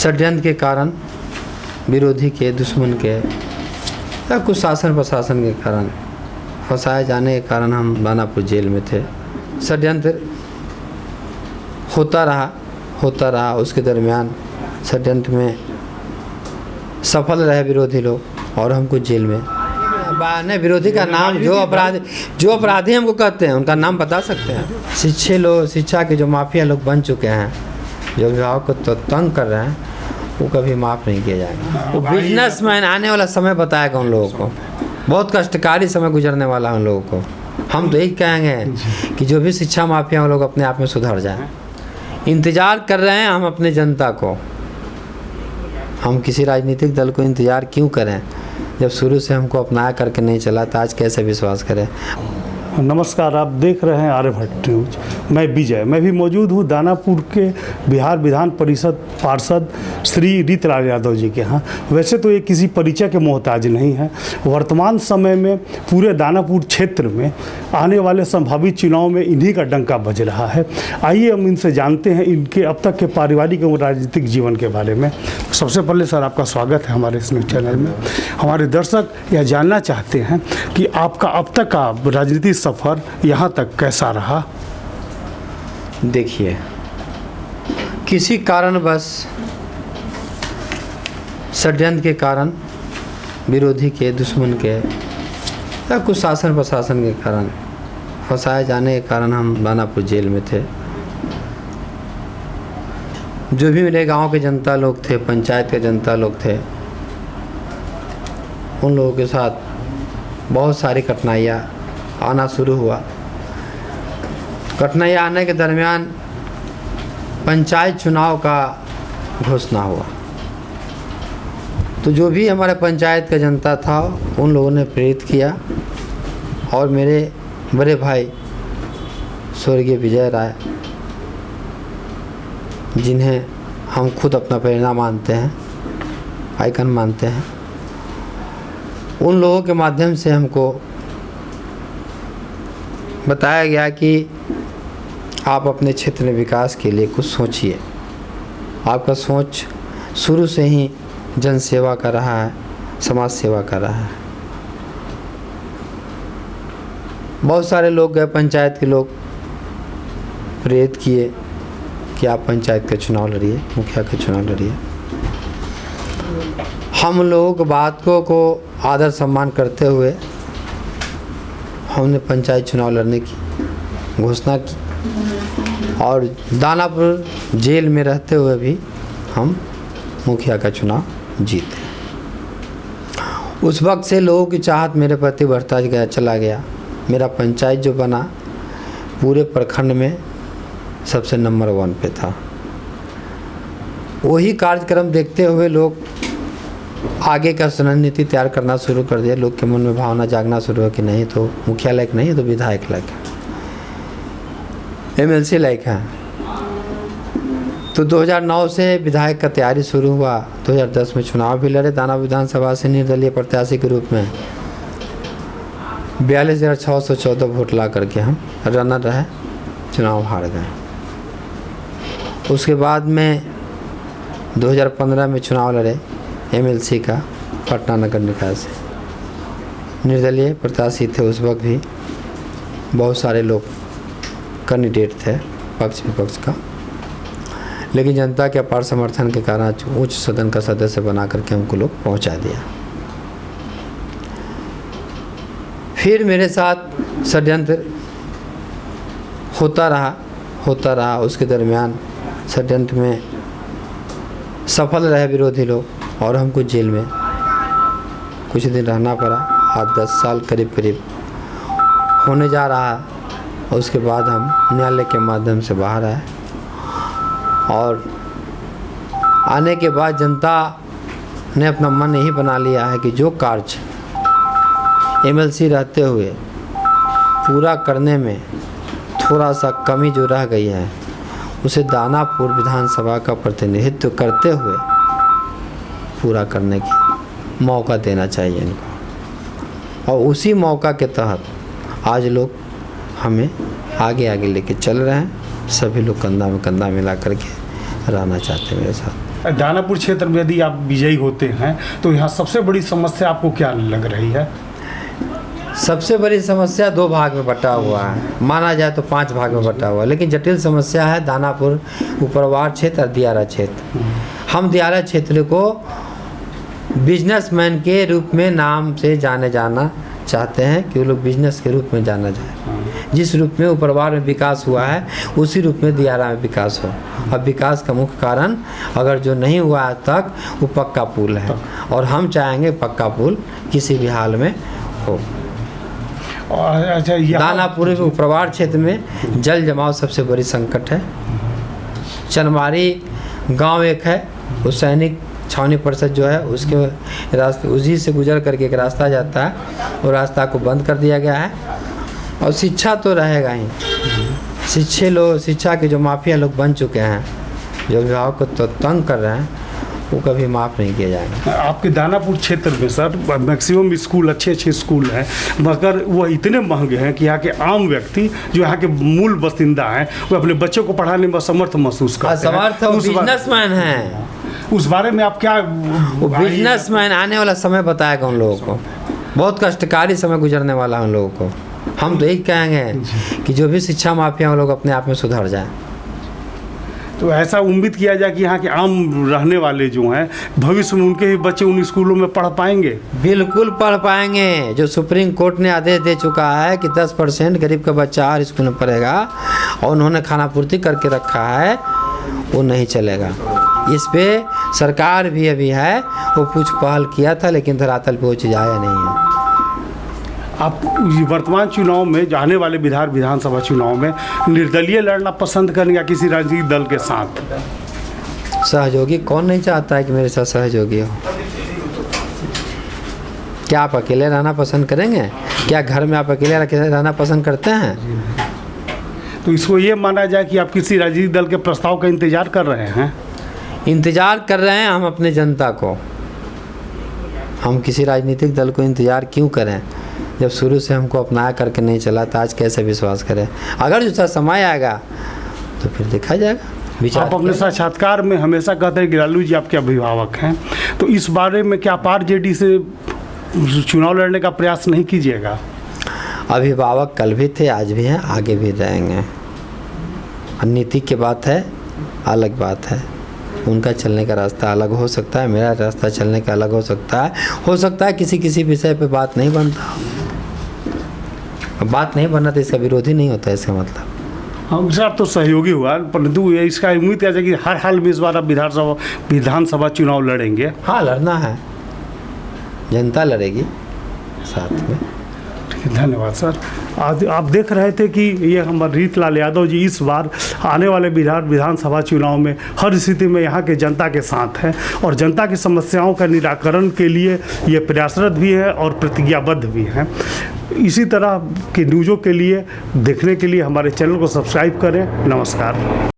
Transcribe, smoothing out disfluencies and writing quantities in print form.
षड्यंत्र के कारण, विरोधी के, दुश्मन के या कुछ शासन प्रशासन के कारण फंसाए जाने के कारण हम दानापुर जेल में थे। षड्यंत्र होता रहा। उसके दरमियान षड्यंत्र में सफल रहे विरोधी लोग और हमको जेल में नहीं। विरोधी का नाम जो अपराधी हमको कहते हैं उनका नाम बता सकते हैं। शिक्षा के जो माफिया लोग बन चुके हैं, जो अभिभावक को तो तंग कर रहे हैं, वो कभी माफ़ नहीं किया जाएगा। वो बिजनेसमैन आने वाला समय बताएगा उन लोगों को, बहुत कष्टकारी समय गुजरने वाला है उन लोगों को। हम तो यही कहेंगे कि जो भी शिक्षा माफिया वो लोग अपने आप में सुधर जाए। इंतज़ार कर रहे हैं हम अपने जनता को। हम किसी राजनीतिक दल को इंतज़ार क्यों करें जब शुरू से हमको अपनाया करके नहीं चला, तो आज कैसे विश्वास करें। नमस्कार, आप देख रहे हैं आर्यभट्ट न्यूज। मैं विजय, मैं भी मौजूद हूँ दानापुर के बिहार विधान परिषद पार्षद श्री रीतलाल यादव जी के यहाँ। वैसे तो ये किसी परिचय के मोहताज नहीं है। वर्तमान समय में पूरे दानापुर क्षेत्र में आने वाले संभावित चुनाव में इन्हीं का डंका बज रहा है। आइए हम इनसे जानते हैं इनके अब तक के पारिवारिक एवं राजनीतिक जीवन के बारे में। सबसे पहले सर, आपका स्वागत है हमारे इस न्यूज़ चैनल में। हमारे दर्शक यह जानना चाहते हैं कि आपका अब तक का राजनीतिक सफ़र यहाँ तक कैसा रहा। देखिए, किसी कारणवश षड्यंत्र के कारण, विरोधी के, दुश्मन के या कुछ शासन प्रशासन के कारण फंसाए जाने के कारण हम दानापुर जेल में थे। जो भी मेरे गांव के जनता लोग थे, पंचायत के जनता लोग थे, उन लोगों के साथ बहुत सारी कठिनाइयाँ आना शुरू हुआ। कठिनाइयाँ आने के दरमियान पंचायत चुनाव का घोषणा हुआ। तो जो भी हमारे पंचायत का जनता था उन लोगों ने प्रेरित किया और मेरे बड़े भाई स्वर्गीय विजय राय, जिन्हें हम खुद अपना प्रेरणा मानते हैं, आइकन मानते हैं, उन लोगों के माध्यम से हमको बताया गया कि आप अपने क्षेत्र में विकास के लिए कुछ सोचिए। आपका सोच शुरू से ही जन सेवा का रहा है, समाज सेवा का रहा है। बहुत सारे लोग गए, पंचायत के लोग प्रेरित किए कि आप पंचायत का चुनाव लड़िए, मुखिया का चुनाव लड़िए। हम लोगों की बात को आदर सम्मान करते हुए हमने पंचायत चुनाव लड़ने की घोषणा की और दानापुर जेल में रहते हुए भी हम मुखिया का चुनाव जीते। उस वक्त से लोगों की चाहत मेरे प्रति बढ़ता चला गया। मेरा पंचायत जो बना पूरे प्रखंड में सबसे नंबर 1 पे था। वही कार्यक्रम देखते हुए लोग आगे का रणनीति तैयार करना शुरू कर दिया। लोग के मन में भावना जागना शुरू हुआ कि नहीं तो मुखिया लायक नहीं है तो विधायक लायक है, MLC लायक है। तो 2009 से विधायक का तैयारी शुरू हुआ। 2010 में चुनाव भी लड़े दानापुर विधानसभा से निर्दलीय प्रत्याशी के रूप में। 42,614 वोट ला करके हम रनर रहे, चुनाव हार गए। उसके बाद में 2015 में चुनाव लड़े MLC का पटना नगर निकाय से। निर्दलीय प्रत्याशी थे उस वक्त भी, बहुत सारे लोग कैंडिडेट थे पक्ष विपक्ष का, लेकिन जनता के अपार समर्थन के कारण उच्च सदन का सदस्य बना करके हमको लोग पहुंचा दिया। फिर मेरे साथ षड्यंत्र होता रहा। उसके दरमियान षड्यंत्र में सफल रहे विरोधी लोग और हमको जेल में कुछ दिन रहना पड़ा। 8-10 साल करीब होने जा रहा है। उसके बाद हम न्यायालय के माध्यम से बाहर आए और आने के बाद जनता ने अपना मन यही बना लिया है कि जो कार्य MLC रहते हुए पूरा करने में थोड़ा सा कमी जो रह गई है, उसे दानापुर विधानसभा का प्रतिनिधित्व करते हुए पूरा करने की मौका देना चाहिए इनको। और उसी मौका के तहत आज लोग हमें आगे लेके चल रहे हैं। सभी लोग कंधा में कंधा मिला करके रहना चाहते हैं मेरे साथ। दानापुर क्षेत्र में यदि आप विजयी होते हैं तो यहाँ सबसे बड़ी समस्या आपको क्या लग रही है? सबसे बड़ी समस्या 2 भाग में बटा हुआ है, माना जाए तो 5 भाग में बटा हुआ है, लेकिन जटिल समस्या है दानापुर उपरवार क्षेत्र और दियारा क्षेत्र। हम दियारा क्षेत्र को बिजनेसमैन के रूप में नाम से जाना चाहते हैं कि वो लोग बिजनेस के रूप में जाना जाए। जिस रूप में उपरवार में विकास हुआ है उसी रूप में दियारा में विकास हो। अब विकास का मुख्य कारण अगर जो नहीं हुआ आज तक वो पक्का पुल है, और हम चाहेंगे पक्का पुल किसी भी हाल में हो। अच्छा, दानापुर उपरवार क्षेत्र में जल जमाव सबसे बड़ी संकट है। चनमारी गांव एक है, उस सैनिक छावनी परिषद जो है उसके रास्ते उसी से गुजर करके एक रास्ता जाता है, वो रास्ता को बंद कर दिया गया है। और शिक्षा तो रहेगा ही, शिक्षा के जो माफिया लोग बन चुके हैं, जो अभिभावक को तो तंग कर रहे हैं, वो कभी माफ़ नहीं किया जाएगा। आपके दानापुर क्षेत्र में सर मैक्सिमम स्कूल अच्छे स्कूल हैं, मगर वो इतने महंगे हैं कि यहाँ के आम व्यक्ति जो यहाँ के मूल बसिंदा हैं वो अपने बच्चों को पढ़ाने में असमर्थ महसूस करते हैं। असमर्थ बिजनेसमैन हैं, उस बारे में आप क्या? वो बिजनेसमैन आने वाला समय बताएगा उन लोगों को, बहुत कष्टकारी समय गुजरने वाला है उन लोगों को। हम तो यही कहेंगे कि जो भी शिक्षा माफिया वो लोग अपने आप में सुधर जाए। तो ऐसा उम्मीद किया जाए कि यहाँ के आम रहने वाले जो हैं भविष्य में उनके ही बच्चे उन स्कूलों में पढ़ पाएंगे? बिल्कुल पढ़ पाएंगे। जो सुप्रीम कोर्ट ने आदेश दे चुका है कि 10% गरीब का बच्चा हर स्कूल में पढ़ेगा, और उन्होंने खाना पूर्ति करके रखा है, वो नहीं चलेगा। इस पे सरकार भी अभी है, वो कुछ पहल किया था, लेकिन धरातल पे वो चीज़ आया नहीं है। आप वर्तमान चुनाव में, जाने वाले विधानसभा चुनाव में निर्दलीय लड़ना पसंद करेंगे या किसी राजनीतिक दल के साथ? सहयोगी कौन नहीं चाहता है कि मेरे साथ सहयोगी हो? क्या आप अकेले रहना पसंद करेंगे? क्या घर में आप अकेले रहना पसंद करते हैं? तो इसको ये माना जाए कि आप किसी राजनीतिक दल के प्रस्ताव का इंतजार कर रहे हैं? इंतजार कर रहे हैं हम अपने जनता को। हम किसी राजनीतिक दल को इंतजार क्यों करें? जब शुरू से हमको अपनाया करके नहीं चला तो आज कैसे विश्वास करें? अगर जो समय आएगा तो फिर देखा जाएगा। आप अपने साक्षात्कार में हमेशा कहते हैं कि लालू जी आपके अभिभावक हैं, तो इस बारे में क्या आप आरजेडी से चुनाव लड़ने का प्रयास नहीं कीजिएगा? अभिभावक कल भी थे, आज भी हैं, आगे भी रहेंगे। नीति की बात है, अलग बात है। उनका चलने का रास्ता अलग हो सकता है, मेरा रास्ता चलने का अलग हो सकता है किसी विषय पे बात नहीं बनता। बात नहीं बनना तो इसका विरोधी नहीं होता, इसका मतलब। हम सर तो सहयोगी हुआ, परंतु इसका उम्मीद किया जाए कि हर हाल में इस बार आप विधानसभा चुनाव लड़ेंगे? हाँ, लड़ना है, जनता लड़ेगी साथ में। धन्यवाद सर। आज आप देख रहे थे कि ये हमारे रीतलाल यादव जी इस बार आने वाले विधानसभा चुनाव में हर स्थिति में यहाँ के जनता के साथ हैं, और जनता की समस्याओं का निराकरण के लिए ये प्रयासरत भी है और प्रतिज्ञाबद्ध भी हैं। इसी तरह की न्यूज़ों के लिए देखने के लिए हमारे चैनल को सब्सक्राइब करें। नमस्कार।